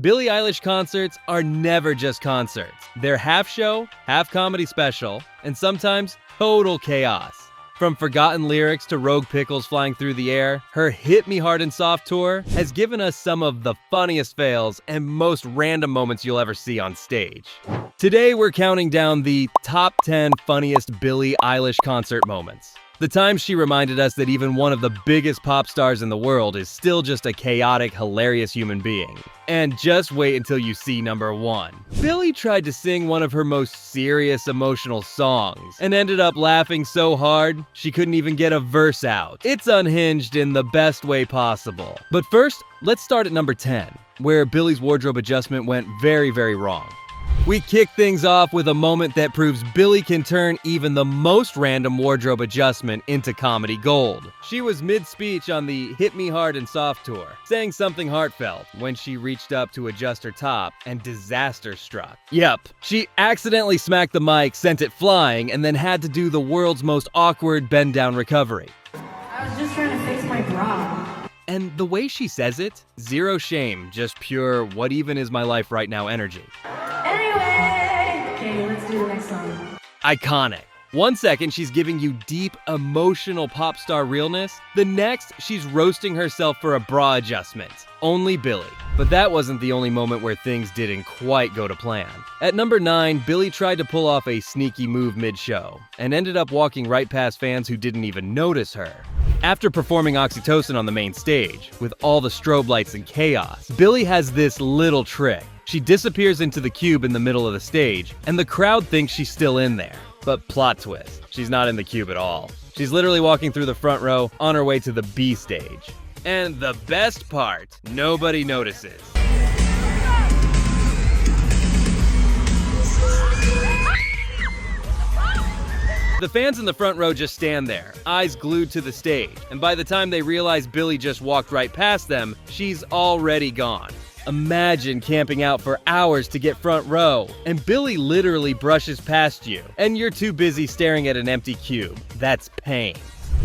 Billie Eilish concerts are never just concerts. They're half show, half comedy special, and sometimes total chaos. From forgotten lyrics to rogue pickles flying through the air, her Hit Me Hard and Soft tour has given us some of the funniest fails and most random moments you'll ever see on stage. Today we're counting down the top 10 funniest Billie Eilish concert moments. The times she reminded us that even one of the biggest pop stars in the world is still just a chaotic, hilarious human being. And just wait until you see number 1. Billie tried to sing one of her most serious, emotional songs, and ended up laughing so hard, she couldn't even get a verse out. It's unhinged in the best way possible. But first, let's start at number 10, where Billie's wardrobe adjustment went very, very wrong. We kick things off with a moment that proves Billie can turn even the most random wardrobe adjustment into comedy gold. She was mid-speech on the Hit Me Hard and Soft tour, saying something heartfelt when she reached up to adjust her top and disaster struck. Yep, she accidentally smacked the mic, sent it flying, and then had to do the world's most awkward bend-down recovery. I was just trying to fix my bra. And the way she says it, zero shame, just pure what even is my life right now energy. Anyway! Okay, let's do the next song. Iconic. 1 second, she's giving you deep, emotional pop star realness. The next, she's roasting herself for a bra adjustment. Only Billie. But that wasn't the only moment where things didn't quite go to plan. At number 9, Billie tried to pull off a sneaky move mid-show, and ended up walking right past fans who didn't even notice her. After performing Oxytocin on the main stage, with all the strobe lights and chaos, Billie has this little trick. She disappears into the cube in the middle of the stage, and the crowd thinks she's still in there. But plot twist, she's not in the cube at all. She's literally walking through the front row on her way to the B stage. And the best part, nobody notices. The fans in the front row just stand there, eyes glued to the stage, and by the time they realize Billie just walked right past them, she's already gone. Imagine camping out for hours to get front row, and Billie literally brushes past you, and you're too busy staring at an empty cube. That's pain.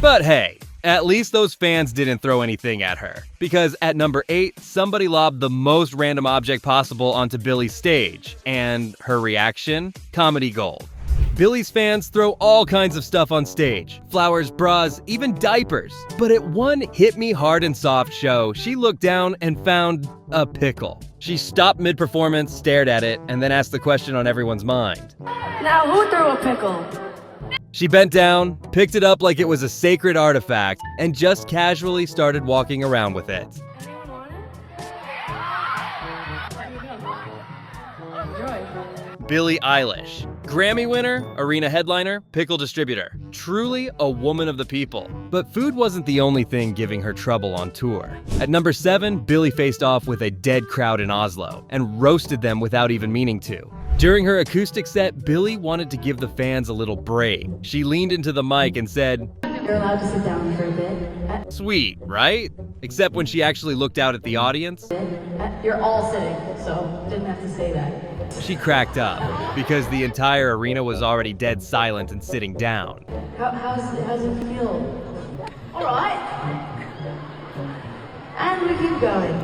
But hey, at least those fans didn't throw anything at her, because at number 8, somebody lobbed the most random object possible onto Billie's stage, and her reaction? Comedy gold. Billie's fans throw all kinds of stuff on stage. Flowers, bras, even diapers. But at one Hit Me Hard and Soft show, she looked down and found a pickle. She stopped mid-performance, stared at it, and then asked the question on everyone's mind. Now who threw a pickle? She bent down, picked it up like it was a sacred artifact, and just casually started walking around with it. Anyone want it? Enjoy. Billie Eilish. Grammy winner, arena headliner, pickle distributor. Truly a woman of the people. But food wasn't the only thing giving her trouble on tour. At number 7, Billie faced off with a dead crowd in Oslo and roasted them without even meaning to. During her acoustic set, Billie wanted to give the fans a little break. She leaned into the mic and said, You're allowed to sit down for a bit. "Sweet, right?" Except when she actually looked out at the audience. You're all sitting, so didn't have to say that. She cracked up, because the entire arena was already dead silent and sitting down. How's it feel? All right. And we keep going.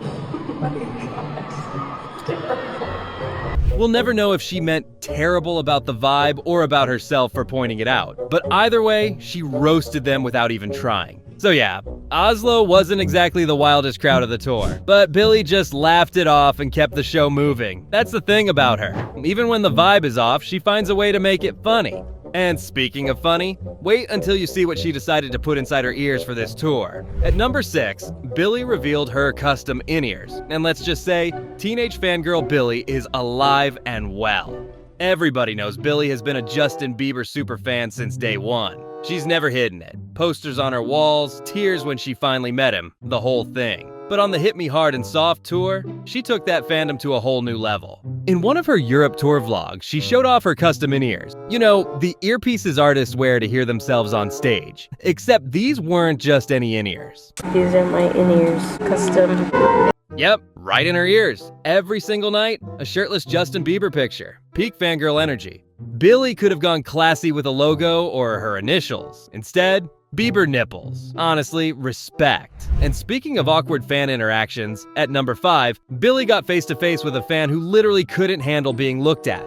Oh my gosh. Terrible. We'll never know if she meant terrible about the vibe or about herself for pointing it out. But either way, she roasted them without even trying. So yeah, Oslo wasn't exactly the wildest crowd of the tour, but Billie just laughed it off and kept the show moving. That's the thing about her. Even when the vibe is off, she finds a way to make it funny. And speaking of funny, wait until you see what she decided to put inside her ears for this tour. At number 6, Billie revealed her custom in-ears. And let's just say, teenage fangirl Billie is alive and well. Everybody knows Billie has been a Justin Bieber superfan since day one. She's never hidden it. Posters on her walls, tears when she finally met him, the whole thing. But on the Hit Me Hard and Soft tour, she took that fandom to a whole new level. In one of her Europe tour vlogs, she showed off her custom in-ears. You know, the earpieces artists wear to hear themselves on stage. Except these weren't just any in-ears. These are my in-ears, custom. Yep, right in her ears. Every single night, a shirtless Justin Bieber picture. Peak fangirl energy. Billie could have gone classy with a logo or her initials. Instead, Bieber nipples. Honestly, respect. And speaking of awkward fan interactions, at number 5, Billie got face to face with a fan who literally couldn't handle being looked at.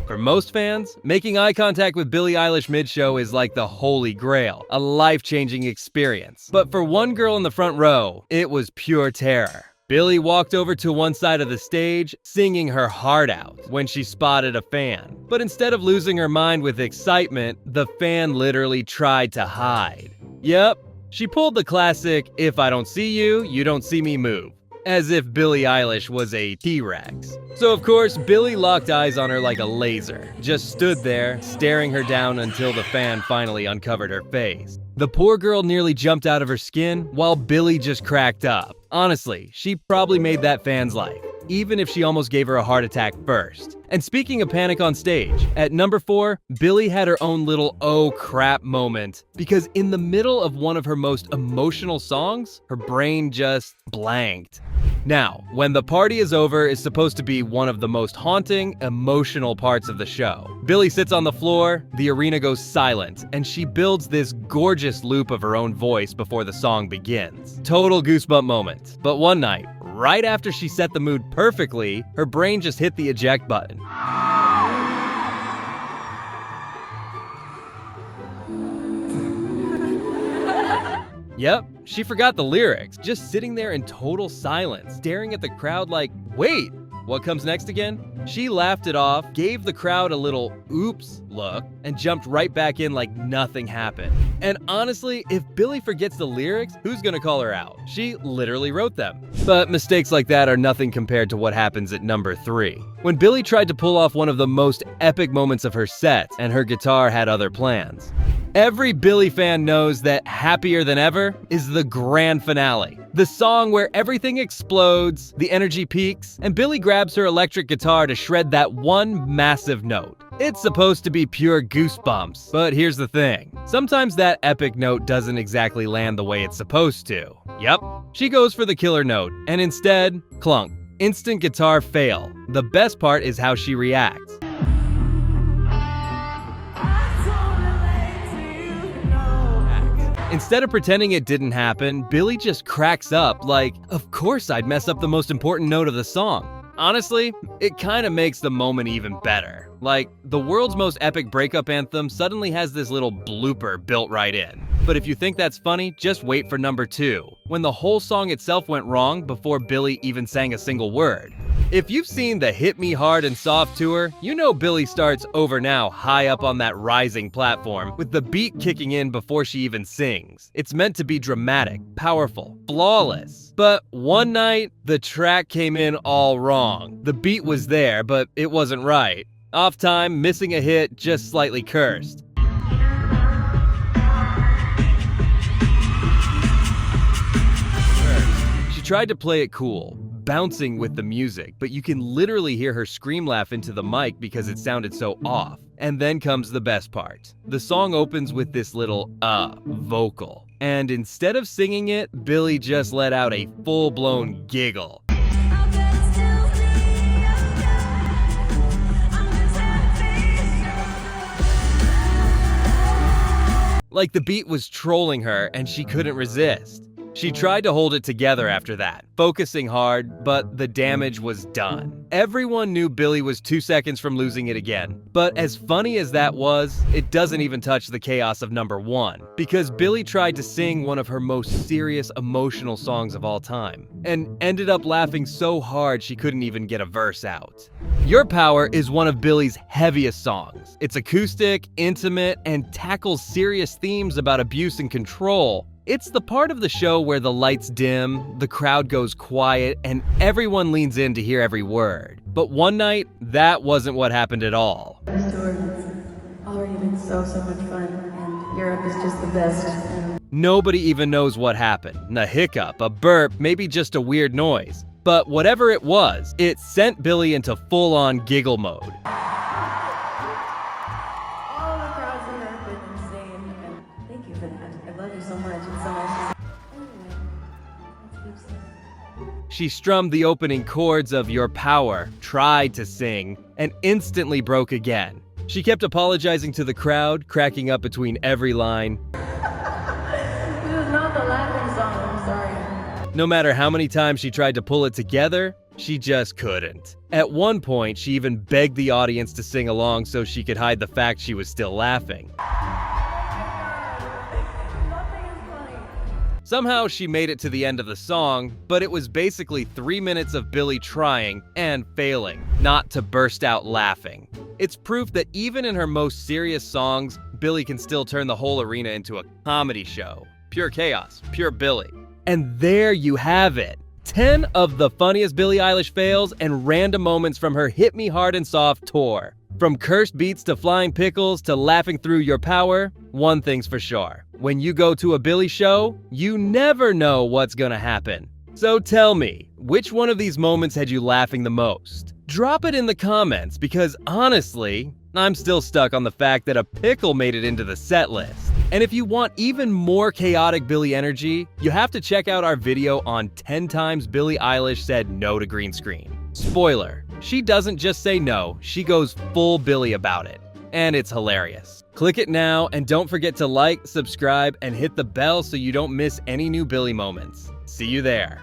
For most fans, making eye contact with Billie Eilish mid-show is like the holy grail, a life-changing experience. But for one girl in the front row, it was pure terror. Billie walked over to one side of the stage, singing her heart out when she spotted a fan. But instead of losing her mind with excitement, the fan literally tried to hide. Yep, she pulled the classic, "if I don't see you, you don't see me" move. As if Billie Eilish was a T-Rex. So of course, Billie locked eyes on her like a laser, just stood there, staring her down until the fan finally uncovered her face. The poor girl nearly jumped out of her skin, while Billie just cracked up. Honestly, she probably made that fan's life, even if she almost gave her a heart attack first. And speaking of panic on stage, at number 4, Billie had her own little oh crap moment, because in the middle of one of her most emotional songs, her brain just blanked. Now, when the party is over is supposed to be one of the most haunting, emotional parts of the show. Billie sits on the floor, the arena goes silent, and she builds this gorgeous loop of her own voice before the song begins. Total goosebump moment. But one night, right after she set the mood perfectly, her brain just hit the eject button. Yep, she forgot the lyrics, just sitting there in total silence, staring at the crowd like, wait, what comes next again? She laughed it off, gave the crowd a little oops look, and jumped right back in like nothing happened. And honestly, if Billie forgets the lyrics, who's gonna call her out? She literally wrote them. But mistakes like that are nothing compared to what happens at number 3. When Billie tried to pull off one of the most epic moments of her set, and her guitar had other plans. Every Billie fan knows that Happier Than Ever is the grand finale. The song where everything explodes, the energy peaks, and Billie grabs her electric guitar to shred that one massive note. It's supposed to be pure goosebumps, but here's the thing. Sometimes that epic note doesn't exactly land the way it's supposed to. Yep, she goes for the killer note, and instead, clunk. Instant guitar fail. The best part is how she reacts. Instead of pretending it didn't happen, Billie just cracks up like, of course I'd mess up the most important note of the song. Honestly, it kinda makes the moment even better. Like, the world's most epic breakup anthem suddenly has this little blooper built right in. But if you think that's funny, just wait for number 2, when the whole song itself went wrong before Billie even sang a single word. If you've seen the Hit Me Hard and Soft tour, you know Billie starts Over Now high up on that rising platform, with the beat kicking in before she even sings. It's meant to be dramatic, powerful, flawless. But one night, the track came in all wrong. The beat was there, but it wasn't right. Off time, missing a hit, just slightly cursed. She tried to play it cool, bouncing with the music, but you can literally hear her scream laugh into the mic because it sounded so off. And then comes the best part. The song opens with this little vocal. And instead of singing it, Billie just let out a full-blown giggle. Like the beat was trolling her and she couldn't resist. She tried to hold it together after that, focusing hard, but the damage was done. Everyone knew Billie was 2 seconds from losing it again. But as funny as that was, it doesn't even touch the chaos of number 1, because Billie tried to sing one of her most serious, emotional songs of all time, and ended up laughing so hard she couldn't even get a verse out. Your Power is one of Billie's heaviest songs. It's acoustic, intimate, and tackles serious themes about abuse and control. It's the part of the show where the lights dim, the crowd goes quiet, and everyone leans in to hear every word. But one night, that wasn't what happened at all. This tour has already been so much fun, and Europe is just the best. Nobody even knows what happened. A hiccup, a burp, maybe just a weird noise. But whatever it was, it sent Billie into full-on giggle mode. She strummed the opening chords of Your Power, tried to sing, and instantly broke again. She kept apologizing to the crowd, cracking up between every line. No matter how many times she tried to pull it together, she just couldn't. At one point, she even begged the audience to sing along so she could hide the fact she was still laughing. Somehow she made it to the end of the song, but it was basically 3 minutes of Billie trying and failing not to burst out laughing. It's proof that even in her most serious songs, Billie can still turn the whole arena into a comedy show. Pure chaos, pure Billie. And there you have it. 10 of the funniest Billie Eilish fails and random moments from her Hit Me Hard and Soft tour. From cursed beats to flying pickles to laughing through your power, one thing's for sure. When you go to a Billie show, you never know what's gonna happen. So tell me, which one of these moments had you laughing the most? Drop it in the comments because honestly, I'm still stuck on the fact that a pickle made it into the set list. And if you want even more chaotic Billie energy, you have to check out our video on 10 times Billie Eilish said no to green screen. Spoiler, she doesn't just say no, she goes full Billie about it. And it's hilarious. Click it now and don't forget to like, subscribe, and hit the bell so you don't miss any new Billie moments. See you there.